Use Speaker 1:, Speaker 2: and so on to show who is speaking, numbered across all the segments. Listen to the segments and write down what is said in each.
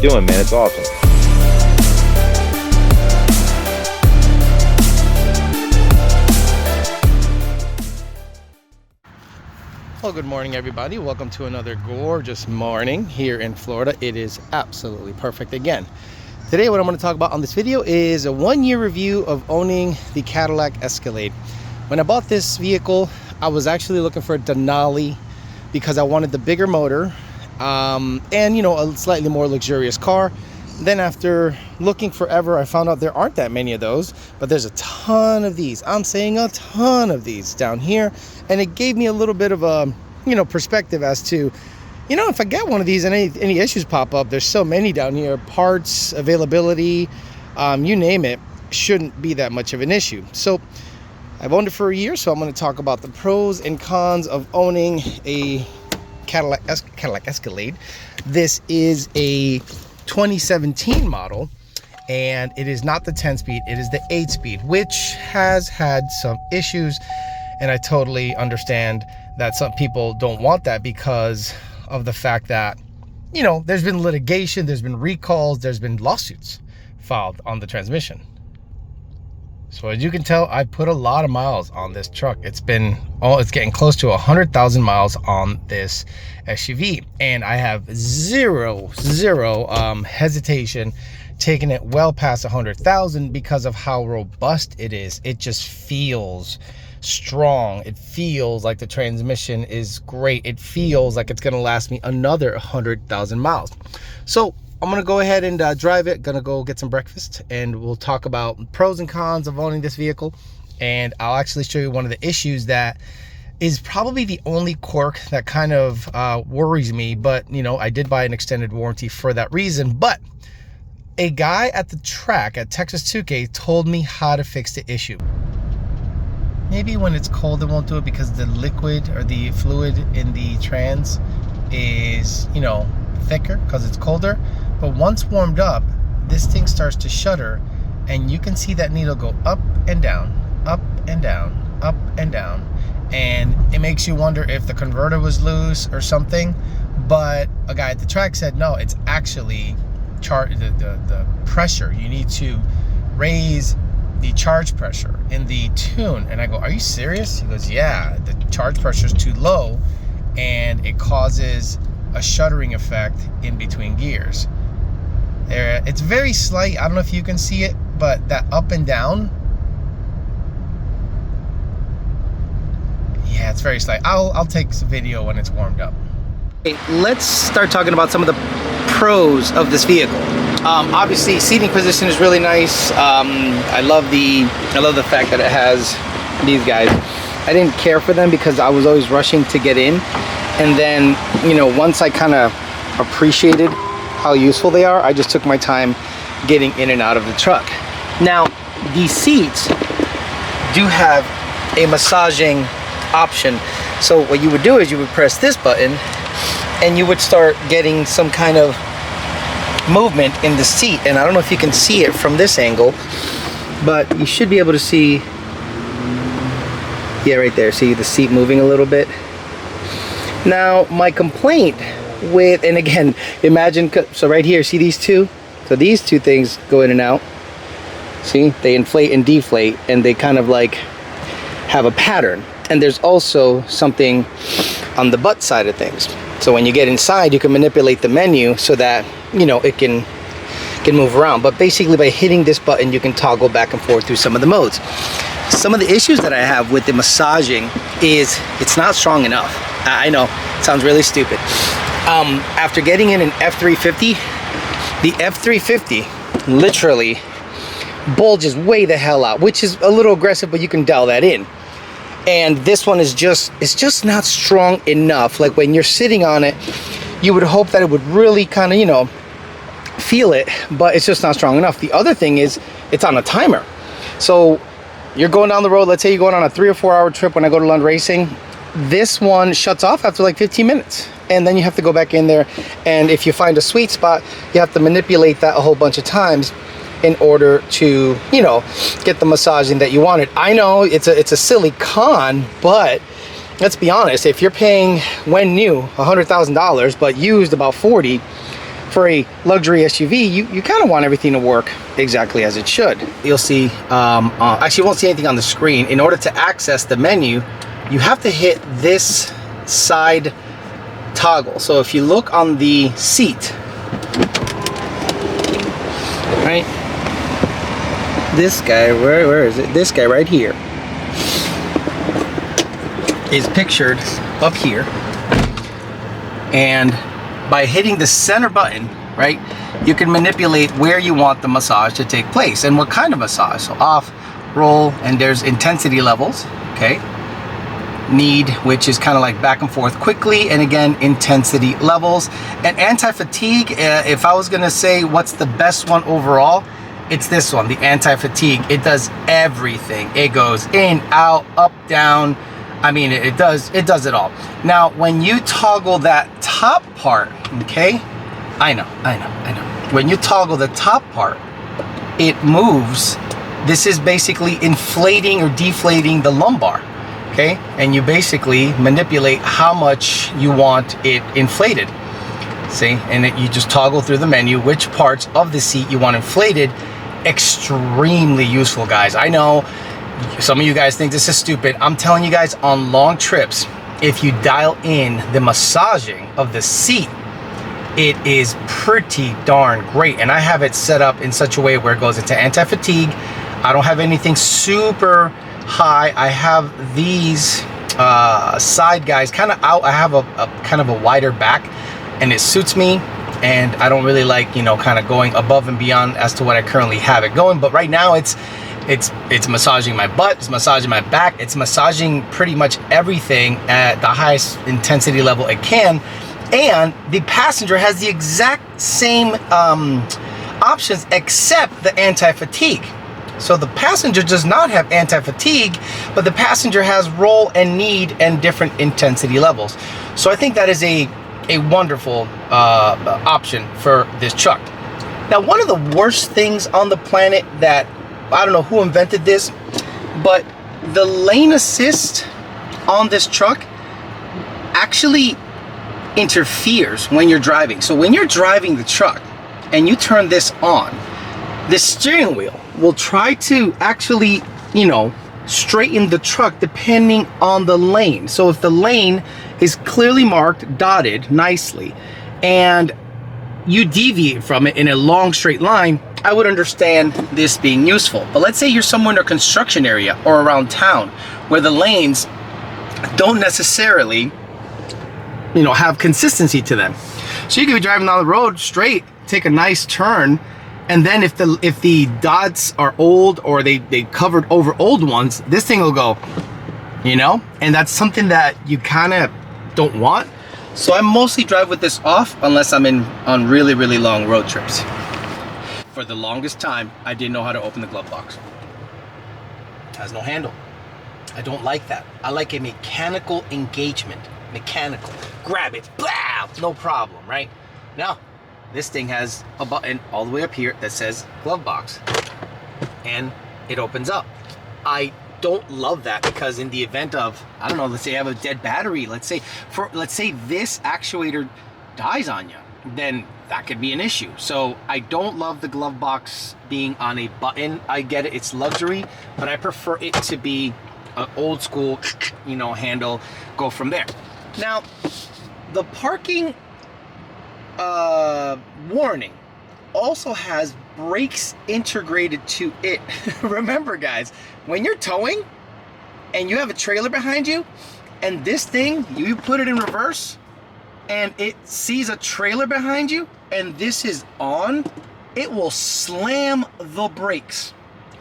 Speaker 1: doing, man. It's awesome.
Speaker 2: Well, good morning, everybody. Welcome to another gorgeous morning here in Florida. It is absolutely perfect again. Today, what I'm going to talk about on this video is a one-year review of owning the Cadillac Escalade. When I bought this vehicle, I was actually looking for a Denali because I wanted the bigger motor and, you know, a slightly more luxurious car. Then after looking forever, I found out there aren't that many of those, but there's a ton of these. I'm saying a ton of these down here. And it gave me a little bit of a, you know, perspective as to, you know, if I get one of these and any issues pop up, there's so many down here, parts, availability, you name it, shouldn't be that much of an issue. So I've owned it for a year, so I'm going to talk about the pros and cons of owning a Cadillac Escalade. This is a 2017 model, and it is not the 10-speed, it is the 8-speed, which has had some issues, and I totally understand that some people don't want that because of the fact that, you know, there's been litigation, there's been recalls, there's been lawsuits filed on the transmission. So as you can tell, I put a lot of miles on this truck. It's getting close to 100,000 miles on this SUV, and I have zero hesitation taking it well past 100,000 because of how robust it is. It just feels strong. It feels like the transmission is great. It feels like it's gonna last me another 100,000 miles. So I'm gonna go ahead and drive it, gonna go get some breakfast, and we'll talk about pros and cons of owning this vehicle. And I'll actually show you one of the issues that is probably the only quirk that kind of worries me, but you know, I did buy an extended warranty for that reason. But a guy at the track at Texas 2K told me how to fix the issue. Maybe when it's cold it won't do it because the liquid or the fluid in the trans is, you know, thicker because it's colder. But once warmed up, this thing starts to shudder, and you can see that needle go up and down, up and down, up and down. And it makes you wonder if the converter was loose or something. But a guy at the track said, no, it's actually the pressure. You need to raise the charge pressure in the tune. And I go, are you serious? He goes, yeah, the charge pressure is too low and it causes a shuddering effect in between gears. It's very slight. I don't know if you can see it, but that up and down, yeah, it's very slight. I'll take some video when it's warmed up. Okay, let's start talking about some of the pros of this vehicle. Obviously, seating position is really nice. I love the fact that it has these guys. I didn't care for them because I was always rushing to get in, and then, you know, once I kind of appreciated how useful they are, I just took my time getting in and out of the truck. Now, these seats do have a massaging option. So what you would do is you would press this button and you would start getting some kind of movement in the seat. And I don't know if you can see it from this angle, but you should be able to see, yeah, right there. See the seat moving a little bit. Now, my complaint with, and again, imagine, so right here, see these two? So these two things go in and out. See, they inflate and deflate, and they kind of like have a pattern. And there's also something on the butt side of things. So when you get inside, you can manipulate the menu so that, you know, it can move around. But basically by hitting this button, you can toggle back and forth through some of the modes. Some of the issues that I have with the massaging is it's not strong enough. I know, it sounds really stupid. After getting in an F350, the F350 literally bulges way the hell out, which is a little aggressive, but you can dial that in. And this one is it's just not strong enough. Like when you're sitting on it, you would hope that it would really kind of, you know, feel it, but it's just not strong enough. The other thing is it's on a timer. So you're going down the road, let's say you're going on a 3 or 4 hour trip. When I go to Lund Racing, this one shuts off after like 15 minutes. And then you have to go back in there. And if you find a sweet spot, you have to manipulate that a whole bunch of times in order to, you know, get the massaging that you wanted. I know it's a silly con, but let's be honest, if you're paying when new $100,000 but used about 40 for a luxury SUV, you kind of want everything to work exactly as it should. You'll see, actually you won't see anything on the screen. In order to access the menu, you have to hit this side toggle. So if you look on the seat, right, this guy, where is it? This guy right here is pictured up here, and by hitting the center button, right, you can manipulate where you want the massage to take place and what kind of massage. So off, roll, and there's intensity levels, okay? Need, which is kind of like back and forth quickly, and again, intensity levels. And anti-fatigue, if I was gonna say what's the best one overall, it's this one, the anti-fatigue. It does everything. It goes in, out, up, down. I mean, it does it all. Now, when you toggle that top part, okay, I know. When you toggle the top part, it moves. This is basically inflating or deflating the lumbar, okay? And you basically manipulate how much you want it inflated. See, and you just toggle through the menu which parts of the seat you want inflated. Extremely useful, guys. I know some of you guys think this is stupid. I'm telling you guys, on long trips, if you dial in the massaging of the seat, it is pretty darn great. And I have it set up in such a way where it goes into anti-fatigue. I don't have anything super high. I have these side guys kind of out. I have a kind of a wider back, and it suits me. And I don't really like, you know, kind of going above and beyond as to what I currently have it going. But right now it's massaging my butt, it's massaging my back, it's massaging pretty much everything at the highest intensity level it can. And the passenger has the exact same options except the anti-fatigue. So the passenger does not have anti-fatigue, but the passenger has roll and need and different intensity levels. So I think that is a wonderful option for this truck. Now, one of the worst things on the planet that, I don't know who invented this, but the lane assist on this truck actually interferes when you're driving. So when you're driving the truck and you turn this on, the steering wheel will try to actually, you know, straighten the truck depending on the lane. So if the lane is clearly marked, dotted nicely, and you deviate from it in a long straight line, I would understand this being useful. But let's say you're somewhere in a construction area or around town where the lanes don't necessarily, you know, have consistency to them. So you could be driving down the road straight, take a nice turn, and then if the dots are old or they covered over old ones, this thing will go, you know? And that's something that you kind of don't want. So I mostly drive with this off unless I'm on really, really long road trips. For the longest time, I didn't know how to open the glove box. It has no handle. I don't like that. I like a mechanical engagement. Mechanical. Grab it, blah, no problem, right? Now, this thing has a button all the way up here that says glove box, and it opens up. I don't love that because in the event of, I don't know, let's say I have a dead battery, let's say this actuator dies on you, then that could be an issue. So I don't love the glove box being on a button. I get it, it's luxury, but I prefer it to be an old school, you know, handle, go from there. Now, the parking warning also has brakes integrated to it. Remember, guys, when you're towing and you have a trailer behind you and this thing, you put it in reverse and it sees a trailer behind you and this is on, it will slam the brakes.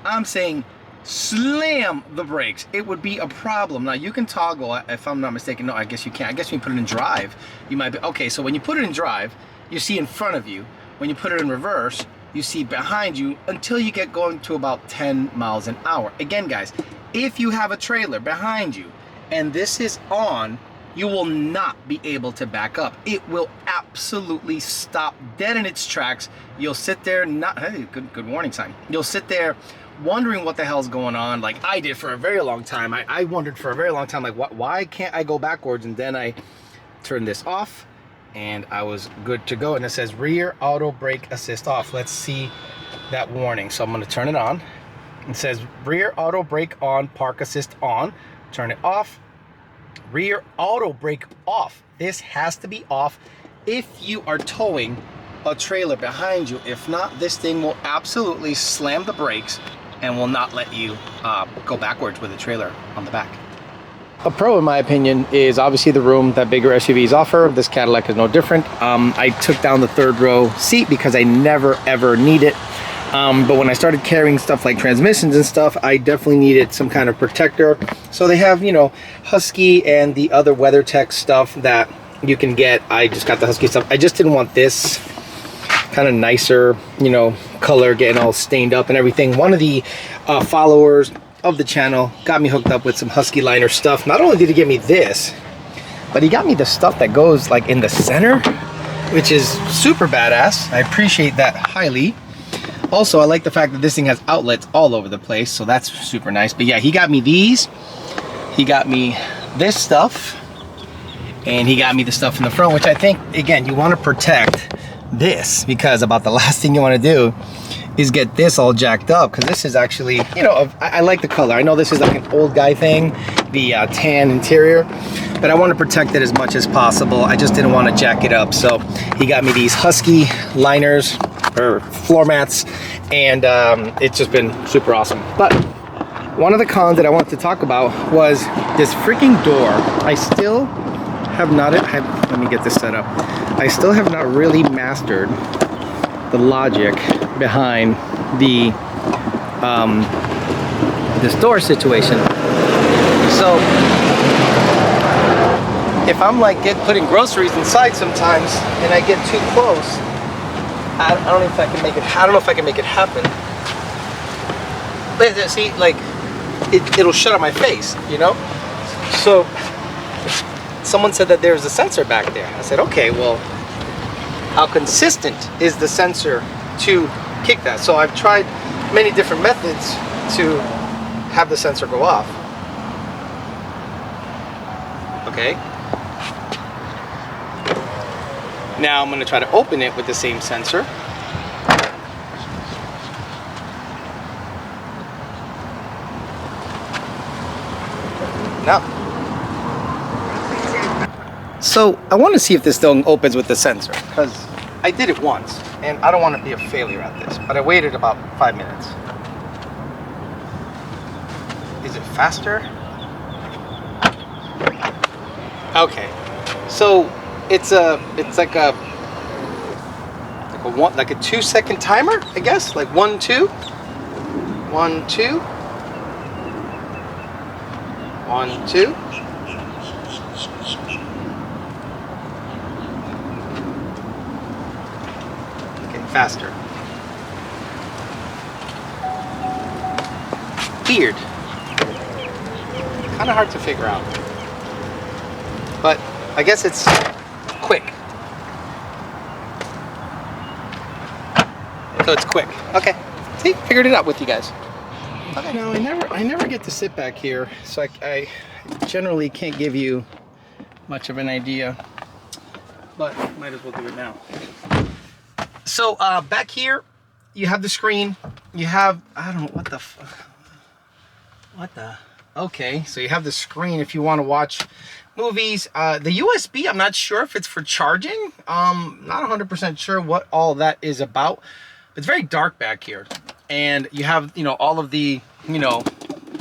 Speaker 2: I'm saying slam the brakes. It would be a problem. Now you can toggle, if I'm not mistaken, no, I guess you can't. I guess when you put it in drive, you might be, okay, so when you put it in drive, you see in front of you. When you put it in reverse, you see behind you until you get going to about 10 miles an hour. Again, guys, if you have a trailer behind you and this is on, you will not be able to back up. It will absolutely stop dead in its tracks. You'll sit there, hey, good warning sign. You'll sit there wondering what the hell's going on, like I did for a very long time. I wondered for a very long time, like why can't I go backwards? And then I turned this off and I was good to go. And it says rear auto brake assist off. Let's see that warning. So I'm going to turn it on. It says rear auto brake on, park assist on. Turn it off. Rear auto brake off. This has to be off if you are towing a trailer behind you. If not, this thing will absolutely slam the brakes and will not let you go backwards with a trailer on the back. A pro, in my opinion, is obviously the room that bigger SUVs offer. This Cadillac is no different. I took down the third row seat because I never ever need it. But when I started carrying stuff like transmissions and stuff, I definitely needed some kind of protector. So they have, you know, Husky and the other WeatherTech stuff that you can get. I just got the Husky stuff. I just didn't want this kind of nicer, you know, color getting all stained up and everything. One of the followers of the channel got me hooked up with some Husky liner stuff. Not only did he give me this, but he got me the stuff that goes like in the center, which is super badass. I appreciate that highly. Also, I like the fact that this thing has outlets all over the place, so that's super nice. But yeah, he got me these, he got me this stuff, and he got me the stuff in the front, which I think, again, you want to protect this, because about the last thing you want to do is get this all jacked up, because this is actually, you know, I like the color. I know this is like an old guy thing, the tan interior, but I want to protect it as much as possible. I just didn't want to jack it up. So he got me these Husky liners or floor mats, and it's just been super awesome. But one of the cons that I wanted to talk about was this freaking door. I still have not, let me get this set up. I still have not really mastered the logic behind the this door situation. So if I'm like putting groceries inside sometimes and I get too close, I don't know if I can make it. I don't know if I can make it happen. But see, like it'll shut on my face, you know. So someone said that there's a sensor back there. I said, okay, well, how consistent is the sensor to kick that? So I've tried many different methods to have the sensor go off. Okay. Now I'm going to try to open it with the same sensor. No. So I want to see if this thing opens with the sensor, because I did it once and I don't want to be a failure at this, but I waited about 5 minutes. Is it faster? Okay, so it's like a 2-second timer, I guess, like 1 2 1 2 1 2. Faster. Weird. Kind of hard to figure out. But I guess it's quick. So it's quick. Okay. See, figured it out with you guys. Okay. Now I never get to sit back here, so I generally can't give you much of an idea. But might as well do it now. So back here, you have the screen. You have, I don't know, okay, so you have the screen if you want to watch movies. The USB, I'm not sure if it's for charging. Not 100% sure what all that is about. It's very dark back here. And you have, you know, all of the, you know,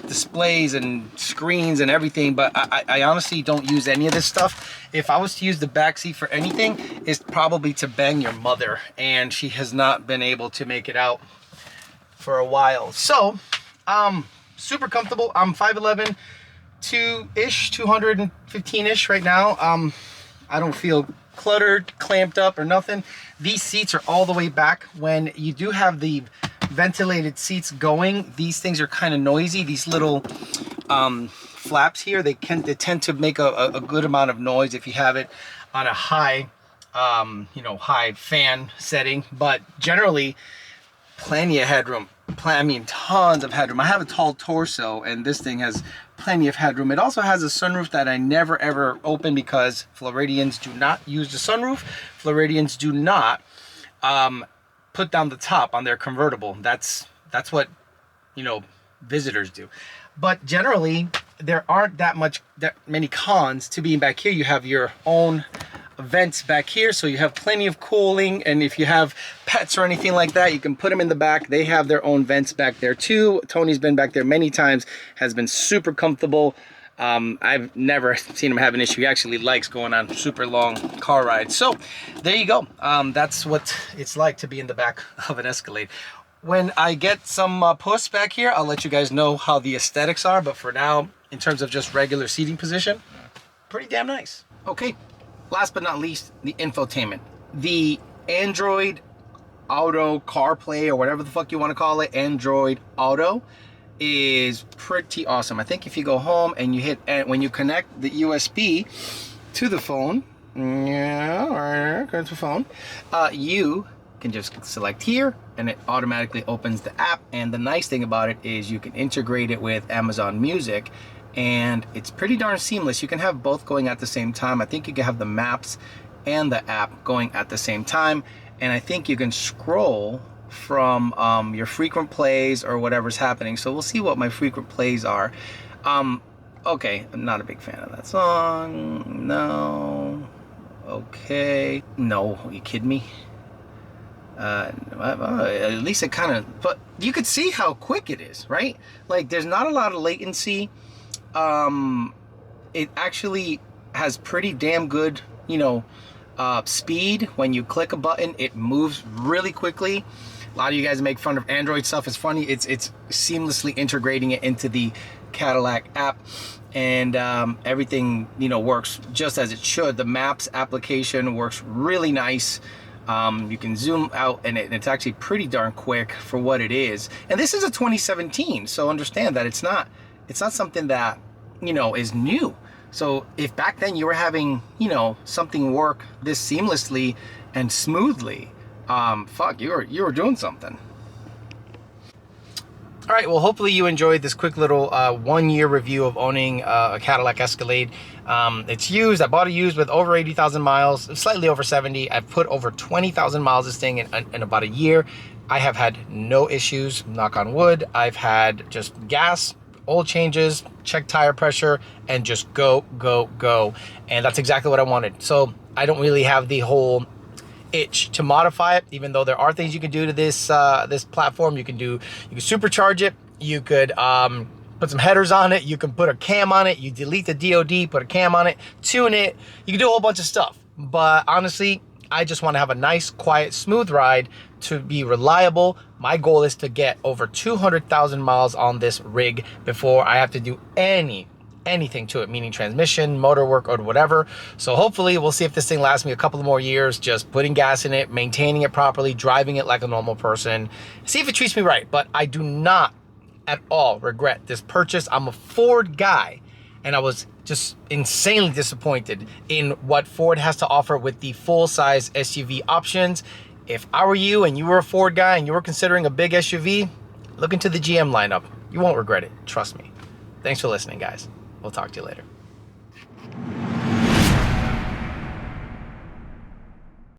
Speaker 2: displays and screens and everything, but I honestly don't use any of this stuff. If I was to use the back seat for anything, it's probably to bang your mother, and she has not been able to make it out for a while. So super comfortable. I'm 5'11", 215-ish right now. I don't feel cluttered, clamped up, or nothing. These seats are all the way back. When you do have the ventilated seats going, these things are kind of noisy. These little flaps here, they tend to make a good amount of noise if you have it on a high high fan setting. But generally, plenty of headroom. I mean, tons of headroom. I have a tall torso, and this thing has plenty of headroom. It also has a sunroof that I never ever open because Floridians do not use the sunroof. Floridians do not put down the top on their convertible. That's what, you know, visitors do. But generally, there aren't that many cons to being back here. You have your own vents back here, so you have plenty of cooling, and if you have pets or anything like that, you can put them in the back. They have their own vents back there too. Tony's been back there many times, has been super comfortable. I've never seen him have an issue. He actually likes going on super long car rides. So there you go. That's what it's like to be in the back of an Escalade. When I get some puss back here, I'll let you guys know how the aesthetics are, but for now, in terms of just regular seating position, pretty damn nice. Okay, last but not least, the infotainment. The Android Auto CarPlay, or whatever the fuck you want to call it, Android Auto, is pretty awesome. I think if you go home and you hit, and when you connect the USB to the phone, you can just select here and it automatically opens the app. And the nice thing about it is you can integrate it with Amazon Music, and it's pretty darn seamless. You can have both going at the same time. I think you can have the maps and the app going at the same time, and I think you can scroll from your frequent plays or whatever's happening. So we'll see what my frequent plays are. Okay, I'm not a big fan of that song. No. Okay. No, are you kidding me? At least it kind of, but you could see how quick it is, right? Like, there's not a lot of latency. It actually has pretty damn good, you know, speed. When you click a button, it moves really quickly. A lot of you guys make fun of Android stuff. It's funny. It's seamlessly integrating it into the Cadillac app, and everything, you know, works just as it should. The Maps application works really nice. You can zoom out, and it's actually pretty darn quick for what it is. And this is a 2017, so understand that it's not something that, you know, is new. So if back then you were having, you know, something work this seamlessly and smoothly, fuck, you were doing something. All right, well, hopefully you enjoyed this quick little 1-year review of owning a Cadillac Escalade. It's used. I bought it used with over 80,000 miles, slightly over 70. I've put over 20,000 miles this thing in about a year. I have had no issues, knock on wood. I've had just gas, oil changes, check tire pressure, and just go, go, go. And that's exactly what I wanted. So I don't really have the whole itch to modify it, even though there are things you can do to this this platform. You can supercharge it, you could put some headers on it, you can put a cam on it, you delete the DOD, put a cam on it, tune it, you can do a whole bunch of stuff. But honestly, I just want to have a nice, quiet, smooth ride to be reliable. My goal is to get over 200,000 miles on this rig before I have to do anything to it, meaning transmission, motor work, or whatever. So hopefully we'll see if this thing lasts me a couple of more years, just putting gas in it, maintaining it properly, driving it like a normal person, see if it treats me right. But I do not at all regret this purchase. I'm a Ford guy, and I was just insanely disappointed in what Ford has to offer with the full-size SUV options. If I were you and you were a Ford guy and you were considering a big SUV, look into the GM lineup. You won't regret it, trust me. Thanks for listening, guys. We'll talk to you later.